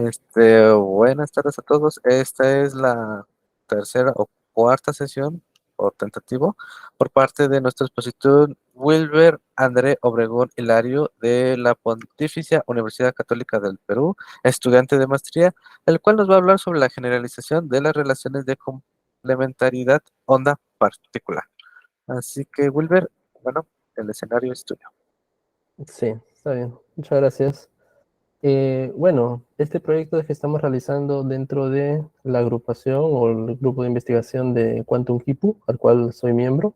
Buenas tardes a todos. Esta es la tercera o cuarta sesión o tentativo por parte de nuestro expositor Wilber André Obregón Hilario de la Pontificia Universidad Católica del Perú, estudiante de maestría, el cual nos va a hablar sobre la generalización de las relaciones de complementariedad onda particular. Así que, Wilber, bueno, el escenario es tuyo. Sí, está bien. Muchas gracias. Bueno, este proyecto que estamos realizando dentro de la agrupación o el grupo de investigación de Quantum Kipu, al cual soy miembro,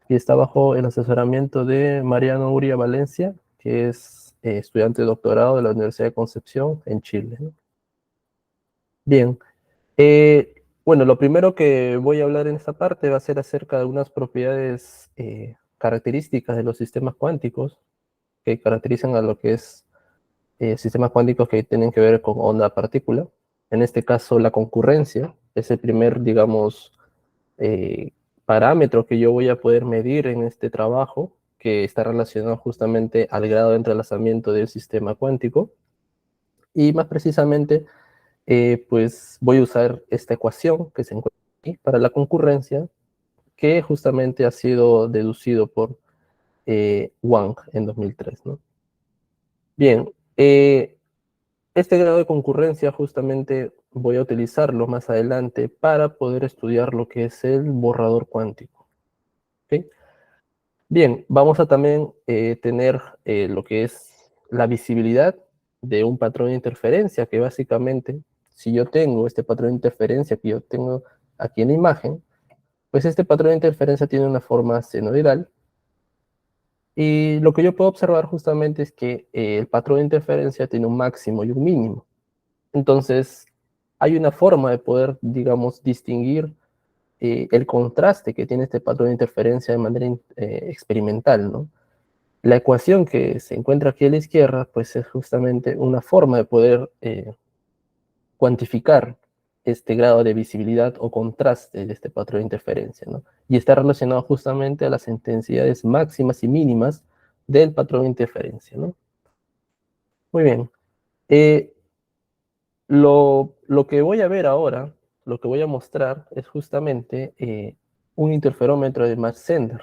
y está bajo el asesoramiento de Mariano Uria Valencia, que es estudiante de doctorado de la Universidad de Concepción en Chile, ¿no? Bien, bueno, lo primero que voy a hablar en esta parte va a ser acerca de unas propiedades características de los sistemas cuánticos que caracterizan a lo que es sistemas cuánticos que tienen que ver con onda-partícula. En este caso, la concurrencia es el primer, digamos, eh, parámetro que yo voy a poder medir en este trabajo, que está relacionado justamente al grado de entrelazamiento del sistema cuántico. Y más precisamente, pues voy a usar esta ecuación que se encuentra aquí para la concurrencia, que justamente ha sido deducido por Wang en 2003, ¿no? Bien, este grado de concurrencia justamente voy a utilizarlo más adelante para poder estudiar lo que es el borrador cuántico. ¿Ok? Bien, vamos a también tener lo que es la visibilidad de un patrón de interferencia, que básicamente, si yo tengo este patrón de interferencia que yo tengo aquí en la imagen, pues este patrón de interferencia tiene una forma senoidal, y lo que yo puedo observar justamente es que el patrón de interferencia tiene un máximo y un mínimo. Entonces, hay una forma de poder, digamos, distinguir el contraste que tiene este patrón de interferencia de manera experimental, ¿no? La ecuación que se encuentra aquí a la izquierda, pues es justamente una forma de poder cuantificar este grado de visibilidad o contraste de este patrón de interferencia, ¿no? Y está relacionado justamente a las intensidades máximas y mínimas del patrón de interferencia, ¿no? Muy bien. Eh, lo que voy a ver ahora, lo que voy a mostrar es justamente un interferómetro de Mach-Zehnder.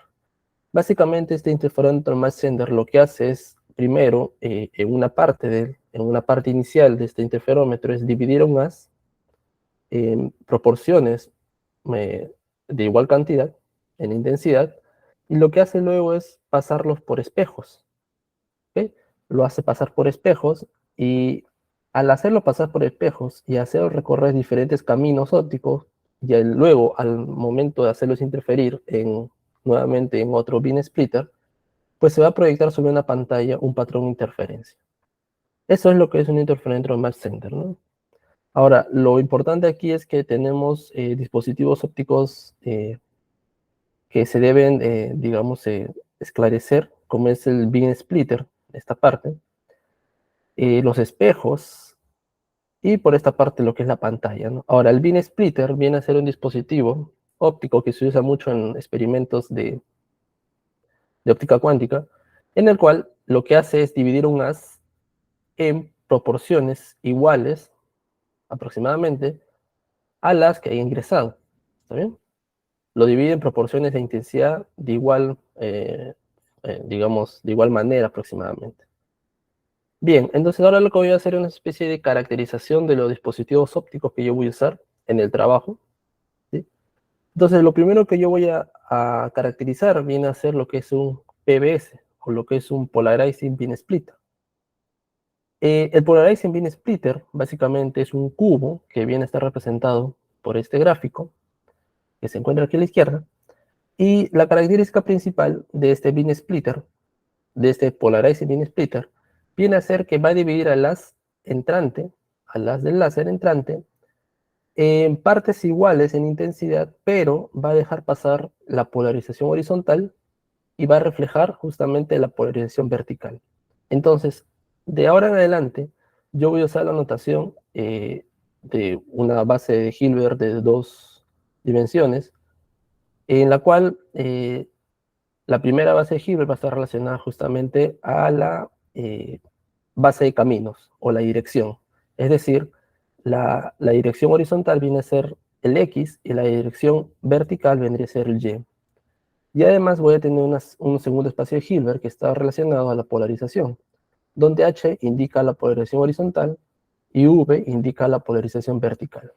Básicamente este interferómetro Mach-Zehnder lo que hace es, primero, en una parte inicial de este interferómetro, es dividir un haz en proporciones eh, de igual cantidad, en intensidad, y lo que hace luego es pasarlos por espejos. ¿Ok? Lo hace pasar por espejos, y al hacerlo pasar por espejos y hacerlo recorrer diferentes caminos ópticos, y luego al momento de hacerlos interferir nuevamente en otro beam splitter, pues se va a proyectar sobre una pantalla un patrón de interferencia. Eso es lo que es un interferómetro Mach-Zehnder, ¿no? Ahora, lo importante aquí es que tenemos dispositivos ópticos que se deben, digamos, esclarecer, como es el beam splitter, esta parte, los espejos, y por esta parte lo que es la pantalla, ¿no? Ahora, el beam splitter viene a ser un dispositivo óptico que se usa mucho en experimentos de óptica cuántica, en el cual lo que hace es dividir un haz en proporciones iguales, aproximadamente, a las que hay ingresado. ¿Está bien? Lo divide en proporciones de intensidad de igual, digamos, de igual manera aproximadamente. Bien, entonces ahora lo que voy a hacer es una especie de caracterización de los dispositivos ópticos que yo voy a usar en el trabajo, ¿sí? Entonces, lo primero que yo voy a caracterizar viene a ser lo que es un PBS, o lo que es un Polarizing Beam Splitter. El Polarizing Beam Splitter básicamente es un cubo que viene a estar representado por este gráfico, que se encuentra aquí a la izquierda, y la característica principal de este Beam Splitter, de este Polarizing Beam Splitter, viene a ser que va a dividir al haz entrante, al haz del láser entrante, en partes iguales en intensidad, pero va a dejar pasar la polarización horizontal y va a reflejar justamente la polarización vertical. Entonces, de ahora en adelante, yo voy a usar la notación de una base de Hilbert de dos dimensiones, en la cual la primera base de Hilbert va a estar relacionada justamente a la base de caminos o la dirección. Es decir, la dirección horizontal viene a ser el X y la dirección vertical vendría a ser el Y. Y además voy a tener un segundo espacio de Hilbert que está relacionado a la polarización, donde H indica la polarización horizontal y V indica la polarización vertical.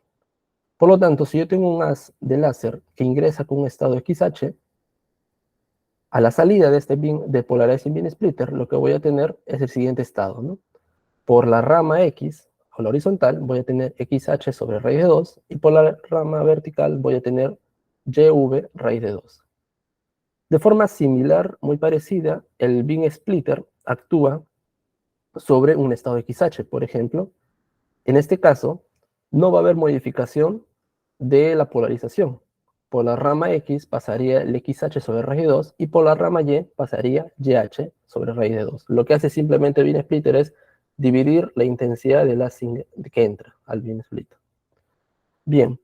Por lo tanto, si yo tengo un haz de láser que ingresa con un estado XH, a la salida de este beam de Polarizing Beam Splitter, lo que voy a tener es el siguiente estado, ¿no? Por la rama X, o la horizontal, voy a tener XH sobre raíz de 2, y por la rama vertical voy a tener YV raíz de 2. De forma similar, muy parecida, el beam splitter actúa sobre un estado XH, por ejemplo. En este caso, no va a haber modificación de la polarización. Por la rama X pasaría el XH sobre raíz de 2 y por la rama Y pasaría YH sobre raíz de 2. Lo que hace simplemente el beam splitter es dividir la intensidad de la que entra al beam splitter. Bien,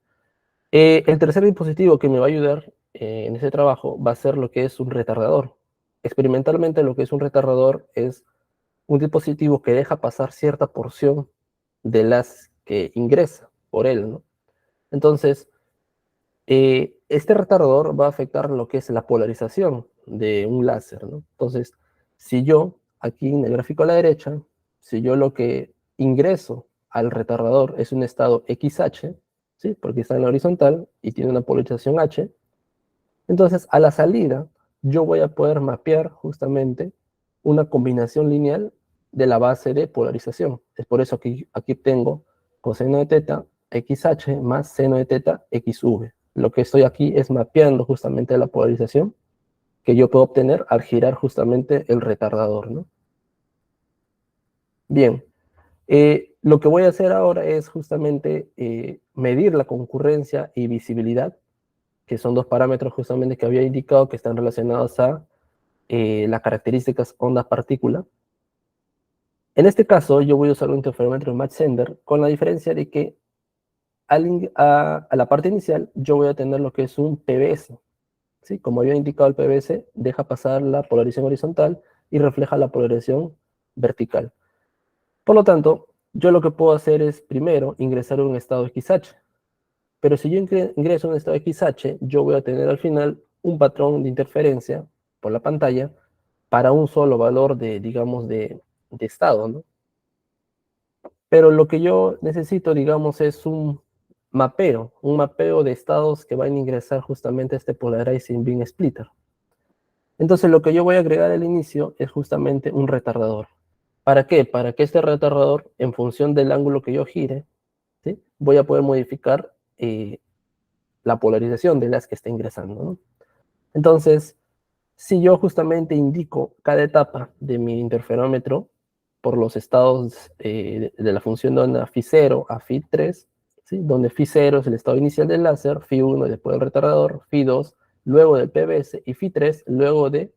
el tercer dispositivo que me va a ayudar en ese trabajo va a ser lo que es un retardador. Experimentalmente lo que es un retardador es un dispositivo que deja pasar cierta porción de las que ingresa por él, ¿no? Entonces, este retardador va a afectar lo que es la polarización de un láser, ¿no? Entonces, si yo, aquí en el gráfico a la derecha, si yo lo que ingreso al retardador es un estado XH, ¿sí? Porque está en la horizontal y tiene una polarización H, entonces a la salida yo voy a poder mapear justamente una combinación lineal de la base de polarización. Es por eso que aquí tengo coseno de teta XH más seno de teta XV. Lo que estoy aquí es mapeando justamente la polarización que yo puedo obtener al girar justamente el retardador, ¿no? Bien, lo que voy a hacer ahora es justamente medir la concurrencia y visibilidad, que son dos parámetros justamente que había indicado que están relacionados a las características onda-partícula. En este caso, yo voy a usar un interferómetro Mach-Zehnder con la diferencia de que a la parte inicial yo voy a tener lo que es un PBS. ¿Sí? Como había indicado, el PBS deja pasar la polarización horizontal y refleja la polarización vertical. Por lo tanto, yo lo que puedo hacer es primero ingresar un estado XH. Pero si yo ingreso un estado XH, yo voy a tener al final un patrón de interferencia por la pantalla para un solo valor de, digamos, de estado, ¿no? Pero lo que yo necesito, digamos, es un mapeo de estados que van a ingresar justamente a este Polarizing Beam Splitter. Entonces lo que yo voy a agregar al inicio es justamente un retardador. ¿Para qué? Para que este retardador, en función del ángulo que yo gire, ¿sí? Voy a poder modificar la polarización de las que está ingresando, ¿no? Entonces, si yo justamente indico cada etapa de mi interferómetro por los estados de la función de onda Φ0 a Φ3, ¿sí? Donde Φ0 es el estado inicial del láser, Φ1 después del retardador, Φ2 luego del PBS y Φ3 luego del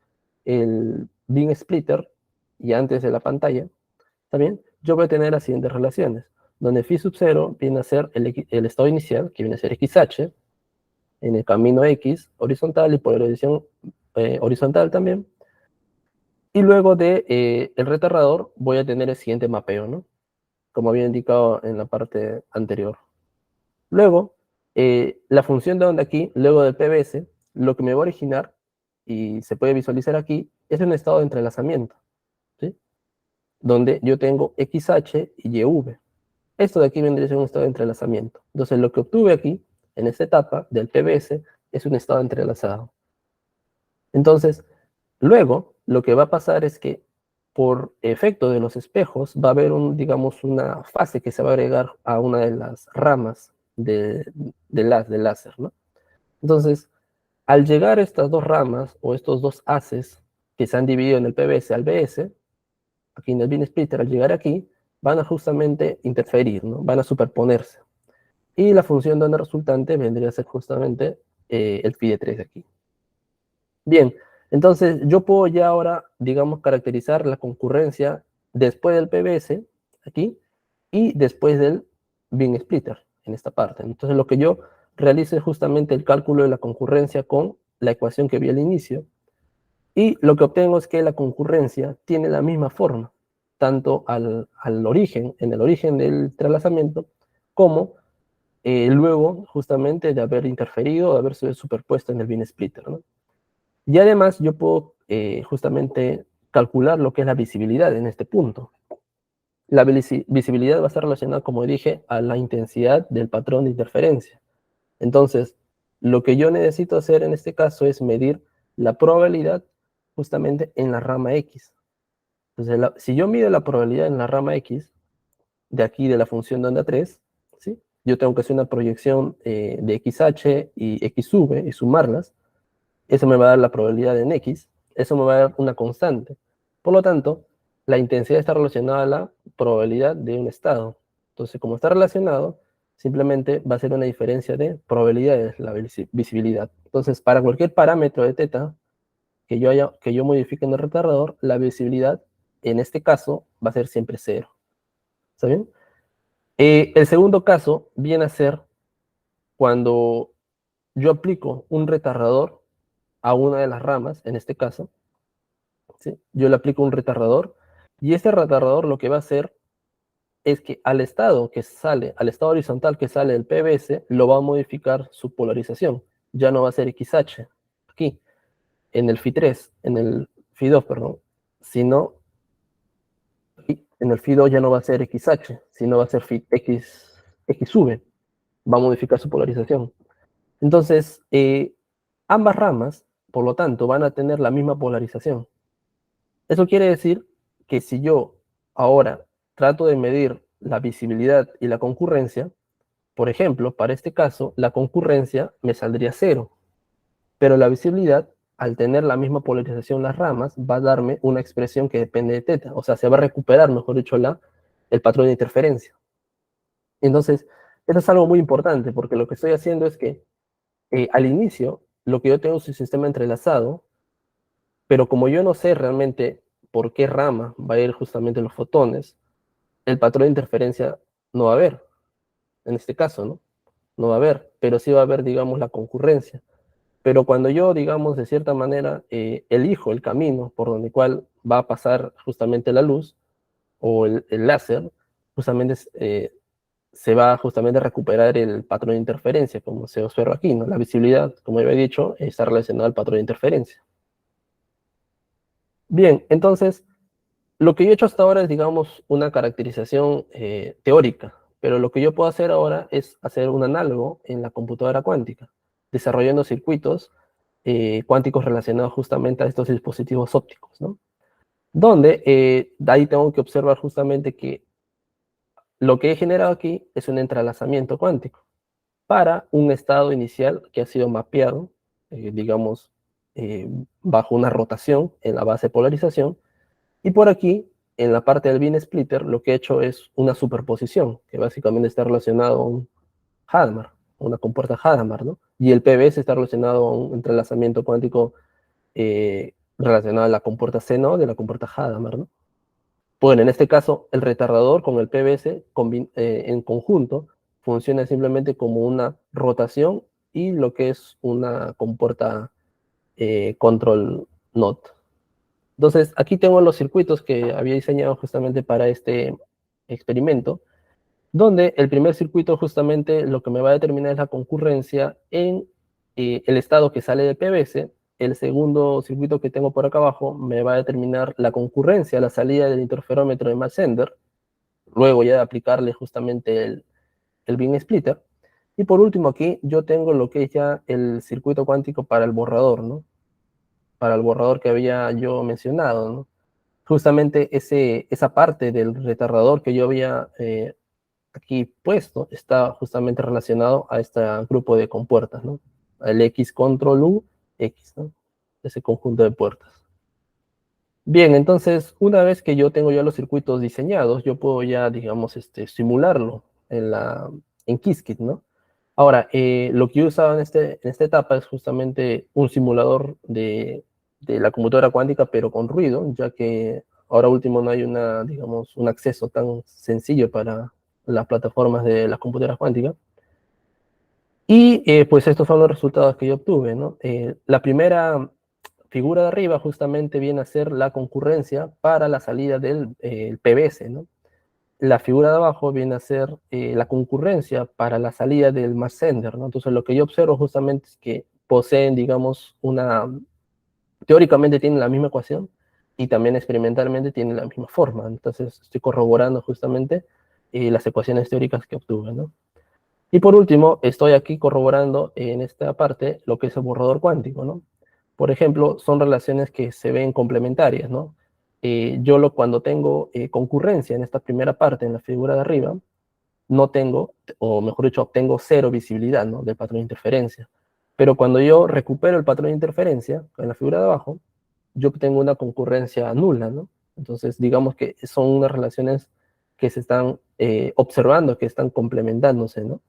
beam splitter y antes de la pantalla, ¿también? Yo voy a tener las siguientes relaciones, donde Φ sub 0 viene a ser el estado inicial, que viene a ser XH, en el camino X horizontal y polarización horizontal también. Y luego de el retardador voy a tener el siguiente mapeo, ¿no? Como había indicado en la parte anterior. Luego, la función de onda aquí, luego del PBS, lo que me va a originar, y se puede visualizar aquí, es un estado de entrelazamiento, ¿sí? Donde yo tengo XH y YV. Esto de aquí vendría a ser un estado de entrelazamiento. Entonces, lo que obtuve aquí, en esta etapa del PBS, es un estado entrelazado. Entonces, luego, lo que va a pasar es que por efecto de los espejos va a haber digamos, una fase que se va a agregar a una de las ramas del láser, ¿no? Entonces, al llegar estas dos ramas o estos dos haces que se han dividido en el PBS al BS, aquí en el beam splitter, al llegar aquí, van a justamente interferir, ¿no? Van a superponerse. Y la función de onda resultante vendría a ser justamente el phi de 3 de aquí. Bien, entonces yo puedo ya ahora, digamos, caracterizar la concurrencia después del PBS, aquí, y después del beam splitter, en esta parte. Entonces lo que yo realizo es justamente el cálculo de la concurrencia con la ecuación que vi al inicio, y lo que obtengo es que la concurrencia tiene la misma forma, tanto al origen, en el origen del entrelazamiento, como luego justamente de haber interferido, de haberse superpuesto en el bin splitter, ¿no? Y además yo puedo justamente calcular lo que es la visibilidad en este punto. La visibilidad va a estar relacionada, como dije, a la intensidad del patrón de interferencia. Entonces, lo que yo necesito hacer en este caso es medir la probabilidad justamente en la rama X. Entonces, si yo mido la probabilidad en la rama X, de aquí de la función de onda 3, ¿sí? Yo tengo que hacer una proyección de XH y XV y sumarlas. Eso me va a dar la probabilidad en X. Eso me va a dar una constante. Por lo tanto, la intensidad está relacionada a la probabilidad de un estado. Entonces, como está relacionado, simplemente va a ser una diferencia de probabilidades, la visibilidad. Entonces, para cualquier parámetro de teta que yo modifique en el retardador, la visibilidad, en este caso, va a ser siempre cero. ¿Está bien? El segundo caso viene a ser cuando yo aplico un retardador a una de las ramas, en este caso, ¿sí? Yo le aplico un retardador y este retardador lo que va a hacer es que al estado que sale, al estado horizontal que sale del PBS, lo va a modificar su polarización. Ya no va a ser XH, aquí, en el Phi3, en el Phi2, perdón, sino en el Phi2 ya no va a ser XH, sino va a ser XV, va a modificar su polarización. Entonces, ambas ramas, por lo tanto, van a tener la misma polarización. Eso quiere decir que si yo ahora trato de medir la visibilidad y la concurrencia, por ejemplo, para este caso, la concurrencia me saldría cero, pero la visibilidad, al tener la misma polarización las ramas, va a darme una expresión que depende de teta, o sea, se va a recuperar, mejor dicho, el patrón de interferencia. Entonces, eso es algo muy importante, porque lo que estoy haciendo es que al inicio, lo que yo tengo es un sistema entrelazado, pero como yo no sé realmente por qué rama va a ir justamente los fotones, el patrón de interferencia no va a haber, en este caso, ¿no? No va a haber, pero sí va a haber, digamos, la concurrencia. Pero cuando yo, digamos, de cierta manera, elijo el camino por donde cual va a pasar justamente la luz o el láser, justamente se va justamente a recuperar el patrón de interferencia, como se observa aquí, ¿no? La visibilidad, como ya he dicho, está relacionada al patrón de interferencia. Bien, entonces, lo que yo he hecho hasta ahora es, digamos, una caracterización teórica, pero lo que yo puedo hacer ahora es hacer un análogo en la computadora cuántica, desarrollando circuitos cuánticos relacionados justamente a estos dispositivos ópticos, ¿no? Donde de ahí tengo que observar justamente que lo que he generado aquí es un entrelazamiento cuántico para un estado inicial que ha sido mapeado, digamos, eh, bajo una rotación en la base de polarización. Y por aquí, en la parte del bin splitter, lo que he hecho es una superposición, que básicamente está relacionado a un Hadamard, una compuerta Hadamard, ¿no? Y el PBS está relacionado a un entrelazamiento cuántico relacionado a la compuerta C0 de la compuerta Hadamard, ¿no? Bueno, en este caso, el retardador con el PBS en conjunto funciona simplemente como una rotación y lo que es una compuerta control NOT. Entonces, aquí tengo los circuitos que había diseñado justamente para este experimento, donde el primer circuito justamente lo que me va a determinar es la concurrencia en el estado que sale de PBS. El segundo circuito que tengo por acá abajo me va a determinar la concurrencia a la salida del interferómetro de Mach-Zehnder, luego ya de aplicarle justamente el bin splitter. Y por último aquí yo tengo lo que es ya el circuito cuántico para el borrador, ¿no? Para el borrador que había yo mencionado, ¿no? Justamente esa parte del retardador que yo había aquí puesto está justamente relacionado a este grupo de compuertas, ¿no? El X control U, X, ¿no? Ese conjunto de puertas. Bien, entonces, una vez que yo tengo ya los circuitos diseñados, yo puedo ya, digamos, simularlo en Qiskit, ¿no? Ahora, lo que yo usaba en esta etapa es justamente un simulador de la computadora cuántica, pero con ruido, ya que ahora último no hay digamos, un acceso tan sencillo para las plataformas de las computadoras cuánticas. Y pues estos son los resultados que yo obtuve, ¿no? La primera figura de arriba justamente viene a ser la concurrencia para la salida del PBS, ¿no? la figura de abajo viene a ser la concurrencia para la salida del mass sender, ¿no? Entonces lo que yo observo justamente es que poseen, digamos, teóricamente tienen la misma ecuación y también experimentalmente tienen la misma forma. Entonces estoy corroborando justamente las ecuaciones teóricas que obtuve, ¿no? Y por último, estoy aquí corroborando en esta parte lo que es el borrador cuántico, ¿no? Por ejemplo, son relaciones que se ven complementarias, ¿no? Cuando tengo concurrencia en esta primera parte, en la figura de arriba, no tengo, o mejor dicho, obtengo cero visibilidad, ¿no? Del patrón de interferencia. Pero cuando yo recupero el patrón de interferencia, en la figura de abajo, yo obtengo una concurrencia nula, ¿no? Entonces, digamos que son unas relaciones que se están observando, que están complementándose, ¿no?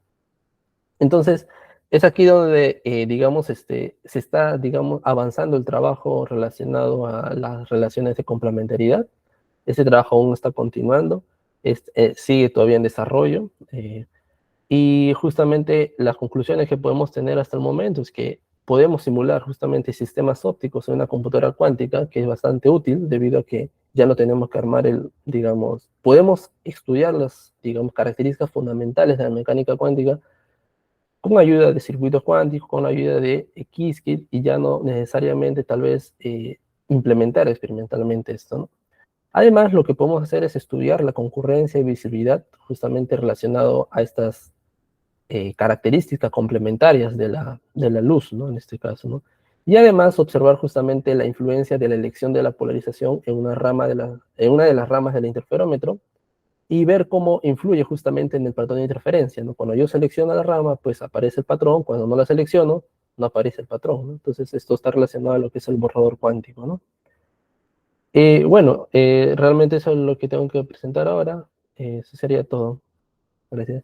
Entonces, es aquí donde, digamos, se está, digamos, avanzando el trabajo relacionado a las relaciones de complementariedad. Ese trabajo aún está continuando, sigue todavía en desarrollo. Y justamente las conclusiones que podemos tener hasta el momento es que podemos simular justamente sistemas ópticos en una computadora cuántica, que es bastante útil debido a que ya no tenemos que armar digamos, podemos estudiar las, digamos, características fundamentales de la mecánica cuántica con ayuda de circuitos cuánticos, con ayuda de Qiskit y ya no necesariamente tal vez implementar experimentalmente esto, ¿no? Además, lo que podemos hacer es estudiar la concurrencia y visibilidad justamente relacionado a estas características complementarias de la luz, ¿no? En este caso, ¿no? Y además observar justamente la influencia de la elección de la polarización en en una de las ramas del interferómetro y ver cómo influye justamente en el patrón de interferencia, ¿no? Cuando yo selecciono la rama, pues aparece el patrón, cuando no la selecciono, no aparece el patrón, ¿no? Entonces esto está relacionado a lo que es el borrador cuántico, ¿no? Bueno, realmente eso es lo que tengo que presentar ahora. Eso sería todo. Gracias.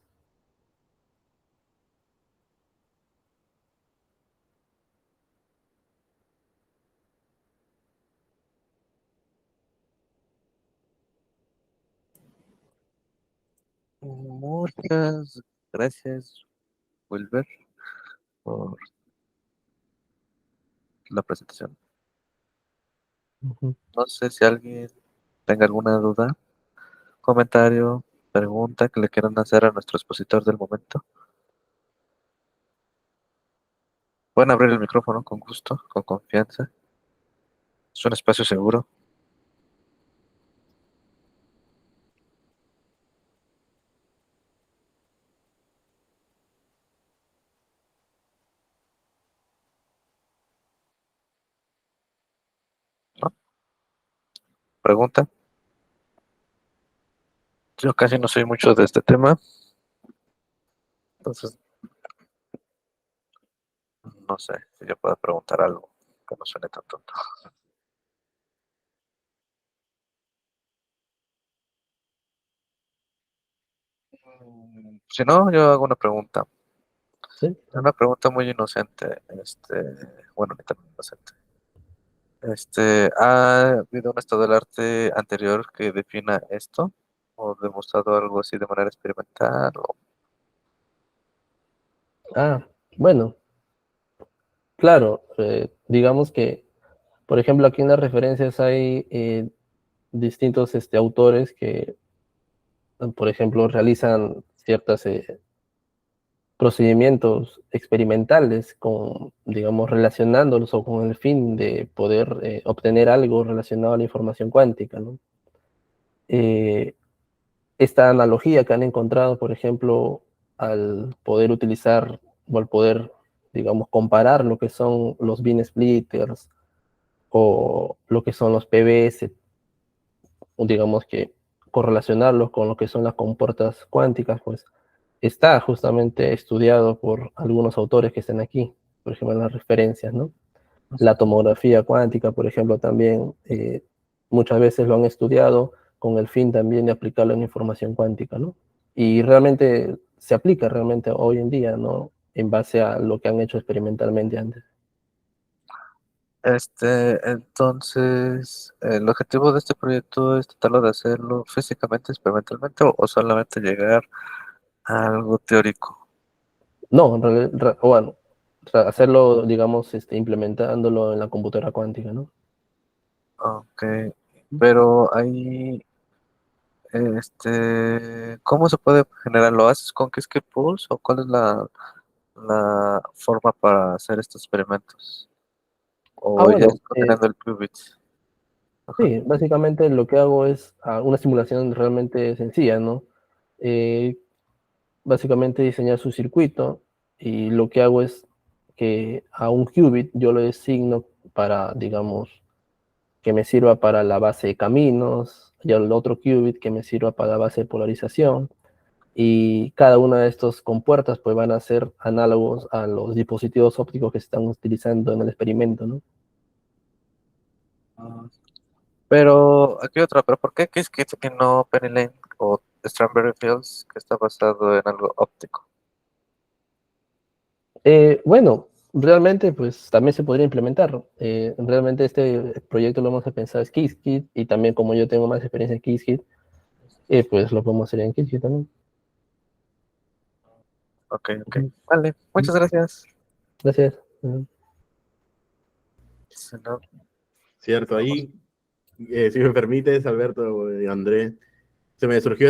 Muchas gracias, Wilber, por la presentación. Uh -huh. No sé si alguien tenga alguna duda, comentario, pregunta que le quieran hacer a nuestro expositor del momento. Pueden abrir el micrófono con gusto, con confianza. Es un espacio seguro. ¿No? Pregunta. Yo casi no soy mucho de este tema, entonces no sé si yo puedo preguntar algo que no suene tan tonto. Si no, yo hago una pregunta. ¿Sí? Una pregunta muy inocente. Bueno, ni tan inocente. ¿Ha habido un estado del arte anterior que defina esto? ¿O demostrado algo así de manera experimental? Ah, bueno, claro, digamos que, por ejemplo, aquí en las referencias hay distintos autores que, por ejemplo, realizan ciertos procedimientos experimentales con, digamos, relacionándolos o con el fin de poder obtener algo relacionado a la información cuántica, ¿no? Eh, esta analogía que han encontrado, por ejemplo, al poder utilizar o al poder, digamos, comparar lo que son los beam splitters o lo que son los PBS, o digamos que correlacionarlos con lo que son las compuertas cuánticas, pues está justamente estudiado por algunos autores que están aquí, por ejemplo, en las referencias, ¿no? La tomografía cuántica, por ejemplo, también muchas veces lo han estudiado con el fin también de aplicarlo en información cuántica, ¿no? Y realmente se aplica realmente hoy en día, ¿no? En base a lo que han hecho experimentalmente antes. Entonces, ¿el objetivo de este proyecto es tratarlo de hacerlo físicamente, experimentalmente, o solamente llegar a algo teórico? No, bueno, hacerlo, digamos, implementándolo en la computadora cuántica, ¿no? Ok, pero hay ¿Cómo se puede generar? ¿Lo haces con Qiskit Pulse o cuál es la forma para hacer estos experimentos? ¿O ya Bueno, es combinando el qubit? Ajá. sí, básicamente lo que hago es una simulación realmente sencilla, ¿no? Eh, Básicamente diseñar su circuito y lo que hago es que a un qubit yo lo designo para, digamos, que me sirva para la base de caminos, y al otro qubit que me sirva para la base de polarización, y cada una de estos compuertas pues van a ser análogos a los dispositivos ópticos que se están utilizando en el experimento, ¿no? Ah, pero aquí otra, ¿pero por qué Qiskit y no Penny o Strawberry Fields, que está basado en algo óptico? Bueno, realmente pues también se podría implementar. Realmente este proyecto lo vamos a pensar en Qiskit y también como yo tengo más experiencia en Qiskit, pues lo podemos hacer en Qiskit también. Ok, ok. Ujú. Vale, muchas gracias. Gracias. Ujú. Si no, Cierto, vamos. ahí, si me permites, Alberto y André, se me surgió